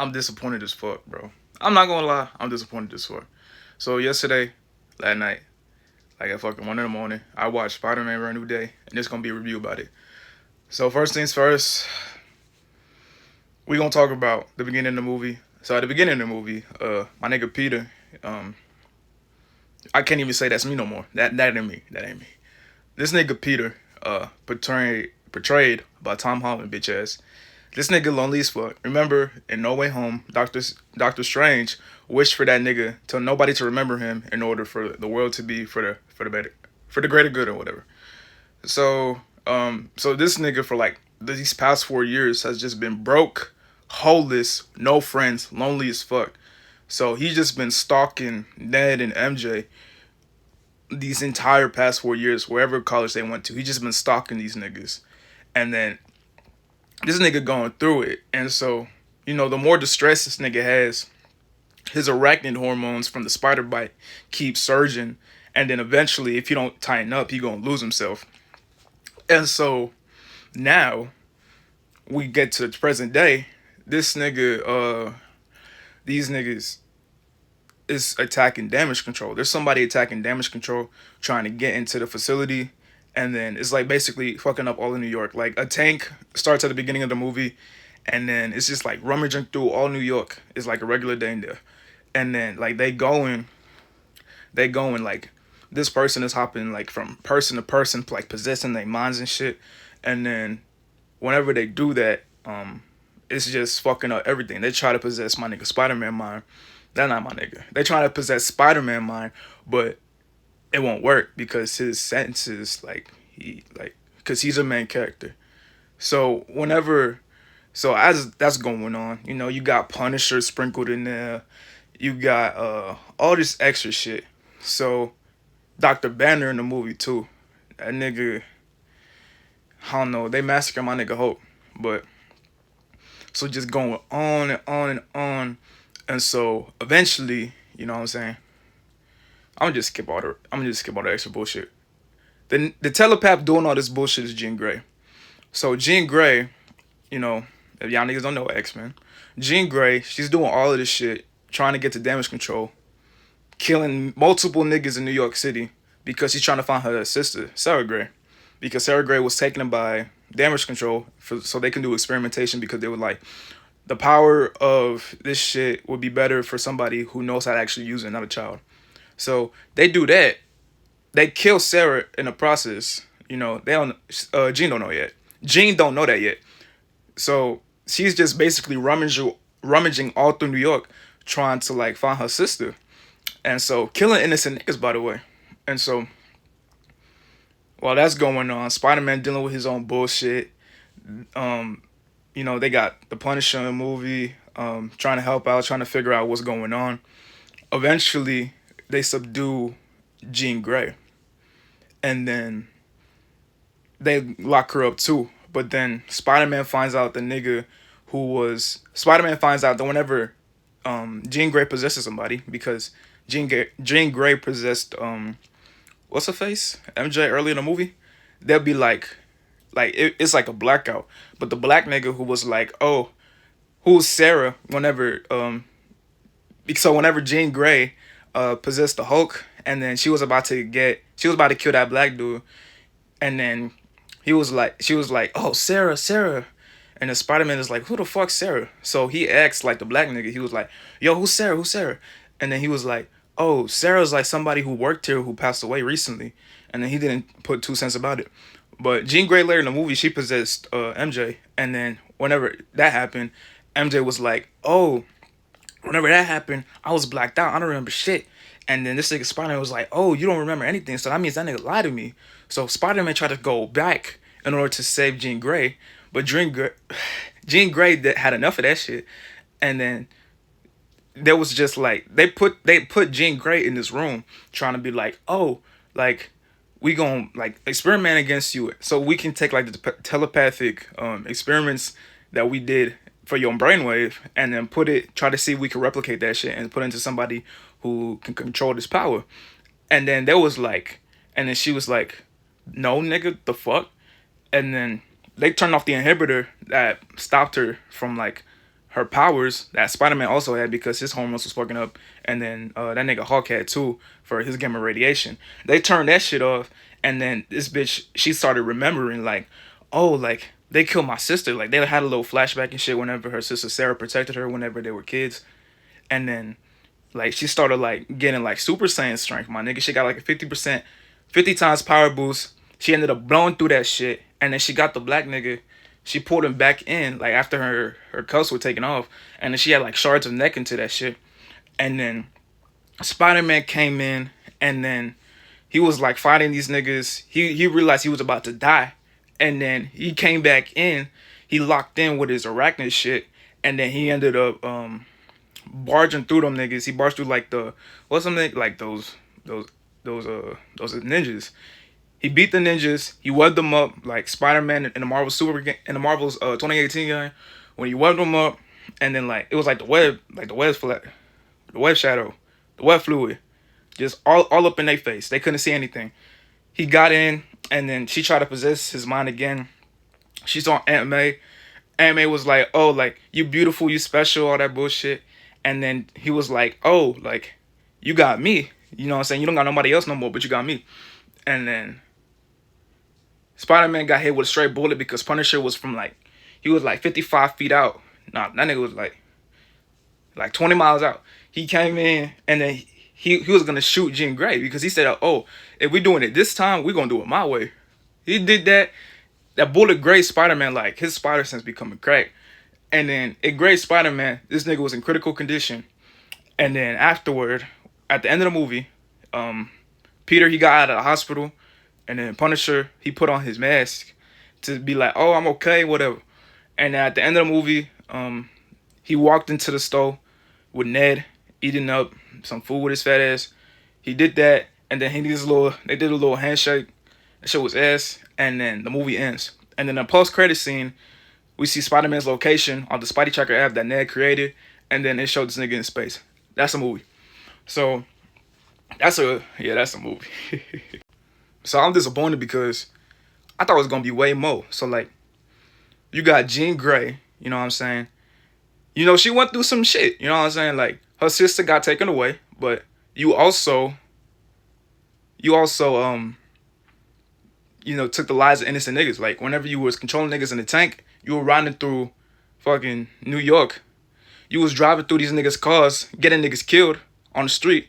I'm disappointed as fuck, bro. I'm not gonna lie, I'm disappointed as fuck. So yesterday, last night, like at fucking 1 in the morning, I watched Spider-Man Brand New Day, and it's gonna be a review about it. So first things first, we gonna talk about the beginning of the movie. So at the beginning of the movie, my nigga Peter, um, I can't even say that's me no more. That ain't me. That ain't me. This nigga Peter, portrayed by Tom Holland, bitch ass. This nigga lonely as fuck. Remember, in No Way Home, Doctor Strange wished for that nigga to nobody to remember him in order for the world to be for the better, for the greater good or whatever. So this nigga for like these past 4 years has just been broke, holeless, no friends, lonely as fuck. So he just been stalking Ned and MJ these entire past 4 years, wherever college they went to. He just been stalking these niggas, and then this nigga going through it. And so, the more distress this nigga has, his arachnid hormones from the spider bite keep surging. And then eventually, if he don't tighten up, he gonna lose himself. And so now we get to the present day. This nigga, these niggas is attacking damage control. There's somebody attacking damage control, trying to get into the facility, and then it's like basically fucking up all of New York. Like a tank starts at the beginning of the movie, and then it's just like rummaging through all New York. It's like a regular day in there, and then like they going like this person is hopping like from person to person, like possessing their minds and shit, and then whenever they do that, it's just fucking up everything. They try to possess my nigga Spider-Man mind. That's not my nigga. They try to possess Spider-Man mind, but it won't work because his sentences because he's a main character. So as that's going on, you got Punisher sprinkled in there. You got all this extra shit. So Dr. Banner in the movie too. That nigga, I don't know. They massacre my nigga Hope, but so just going on and on and on, and so eventually, you know what I'm saying. I'm gonna just skip all the extra bullshit. The telepath doing all this bullshit is Jean Grey. So Jean Grey, you know, if y'all niggas don't know X-Men, Jean Grey, she's doing all of this shit, trying to get to damage control, killing multiple niggas in New York City because she's trying to find her sister, Sarah Grey. Because Sarah Grey was taken by damage control so they can do experimentation because they were like, the power of this shit would be better for somebody who knows how to actually use it, not a child. So they do that. They kill Sarah in the process. They don't. Jean don't know yet. Jean don't know that yet. So she's just basically rummaging all through New York, trying to like find her sister, and so killing innocent niggas, by the way. And so while that's going on, Spider-Man dealing with his own bullshit. They got the Punisher in the movie, trying to help out, trying to figure out what's going on. Eventually, they subdue Jean Grey, and then they lock her up too. But then Spider-Man finds out that whenever Jean Grey possesses somebody, because Jean Grey possessed what's her face, MJ, early in the movie, they'll be it's like a blackout. But the black nigga who was like, oh, who's Sarah? Whenever Jean Grey possessed the Hulk, and then she was about to kill that black dude, and then she was like, oh, Sarah, Sarah. And then Spider-Man is like, who the fuck Sarah? So he asked like the black nigga, he was like, yo, who's Sarah? Who's Sarah? And then he was like, oh, Sarah's like somebody who worked here who passed away recently. And then he didn't put 2 cents about it. But Jean Grey later in the movie, she possessed MJ. And then whenever that happened, MJ was like, oh, whenever that happened, I was blacked out. I don't remember shit. And then this nigga Spider-Man was like, oh, you don't remember anything. So that means that nigga lied to me. So Spider-Man tried to go back in order to save Jean Grey. But Jean Grey had enough of that shit. And then there was just like, they put Jean Grey in this room trying to be like, oh, like, we gonna like experiment against you so we can take like the telepathic experiments that we did for your brainwave, and then try to see if we can replicate that shit and put it into somebody who can control this power. And then she was like, no, nigga, the fuck? And then they turned off the inhibitor that stopped her from like her powers that Spider-Man also had because his hormones was fucking up, and then that nigga Hulk had too for his gamma radiation. They turned that shit off, and then this bitch, she started remembering like, oh, like they killed my sister. Like they had a little flashback and shit whenever her sister Sarah protected her whenever they were kids, and then like she started like getting like Super Saiyan strength. My nigga, she got like a 50%, 50 times power boost. She ended up blowing through that shit, and then she got the black nigga. She pulled him back in like after her cuffs were taken off, and then she had like shards of neck into that shit. And then Spider-Man came in, and then he was like fighting these niggas. He realized he was about to die, and then he came back in. He locked in with his arachnid shit, and then he ended up barging through them niggas. He barged through like the what's something like those ninjas. He beat the ninjas. He webbed them up like Spider-Man in the Marvel's 2018 game when he webbed them up, and then like it was like the web shadow, the web fluid, just all up in their face. They couldn't see anything. He got in, and then she tried to possess his mind again. She saw Aunt May. Aunt May was like, "Oh, like you beautiful, you special, all that bullshit." And then he was like, "Oh, like you got me. You know what I'm saying? You don't got nobody else no more, but you got me." And then Spider-Man got hit with a straight bullet because Punisher was from like, he was like 55 feet out. Nah, that nigga was like 20 miles out. He came in, and then he was gonna shoot Jean Grey because he said, "Oh, if we doing it this time, we gonna do it my way." He did that. That bullet grazed Spider-Man like his spider sense becoming cracked. And then it grazed Spider-Man. This nigga was in critical condition. And then afterward, at the end of the movie, Peter, he got out of the hospital. And then Punisher, he put on his mask to be like, "Oh, I'm okay, whatever." And then at the end of the movie, he walked into the store with Ned, eating up some food with his fat ass. He did that, and then they did a little handshake. That shit was ass. And then the movie ends. And then the post-credit scene, we see Spider-Man's location on the Spidey Tracker app that Ned created, and then it showed this nigga in space. That's a movie. So that's a movie. So I'm disappointed because I thought it was gonna be way more. So like, you got Jean Grey, you know what I'm saying? You know, she went through some shit, you know what I'm saying? Like, her sister got taken away, but you also took the lives of innocent niggas. Like, whenever you was controlling niggas in the tank, you were riding through fucking New York. You was driving through these niggas' cars, getting niggas killed on the street.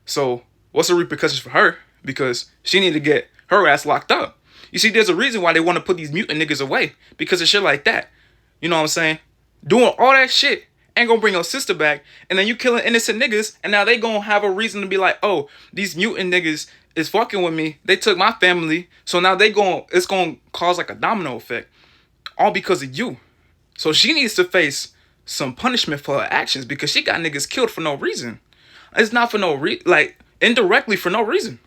So, what's the repercussions for her? Because she needed to get her ass locked up. You see, there's a reason why they want to put these mutant niggas away. Because of shit like that. You know what I'm saying? Doing all that shit ain't gonna bring your sister back. And then you killing innocent niggas. And now they gonna have a reason to be like, "Oh, these mutant niggas is fucking with me. They took my family. So now it's gonna cause like a domino effect. All because of you." So she needs to face some punishment for her actions because she got niggas killed for no reason. It's not for no reason, like indirectly for no reason.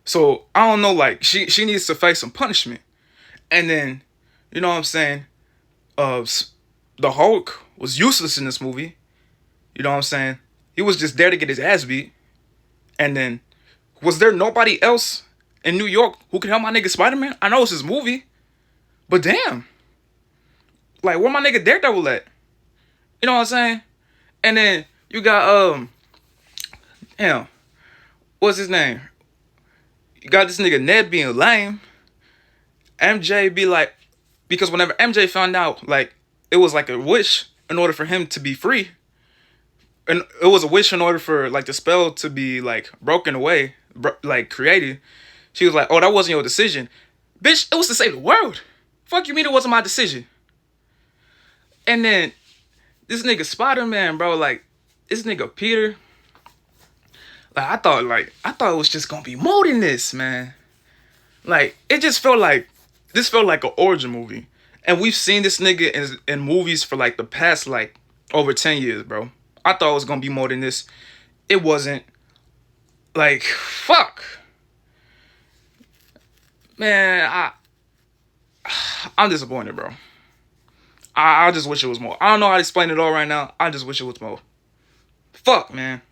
So I don't know, like she needs to face some punishment. And then, you know what I'm saying? The Hulk was useless in this movie. You know what I'm saying? He was just there to get his ass beat. And then, was there nobody else in New York who could help my nigga Spider-Man? I know it's his movie, but damn. Like, where my nigga Daredevil at? You know what I'm saying? And then you got damn, what's his name? You got this nigga Ned being lame. MJ be like, because whenever MJ found out, like, it was like a wish in order for him to be free. And it was a wish in order for like the spell to be like broken away, like created. She was like, "Oh, that wasn't your decision, bitch. It was to save the world. Fuck you mean it wasn't my decision?" And then this nigga Spider-Man, bro, like this nigga Peter. Like I thought it was just gonna be more than this, man. Like it just felt like this felt like an origin movie, and we've seen this nigga in movies for like the past like over 10 years, bro. I thought it was gonna be more than this. It wasn't. Like, fuck. Man, I'm disappointed, bro. I just wish it was more. I don't know how to explain it all right now. I just wish it was more. Fuck, man.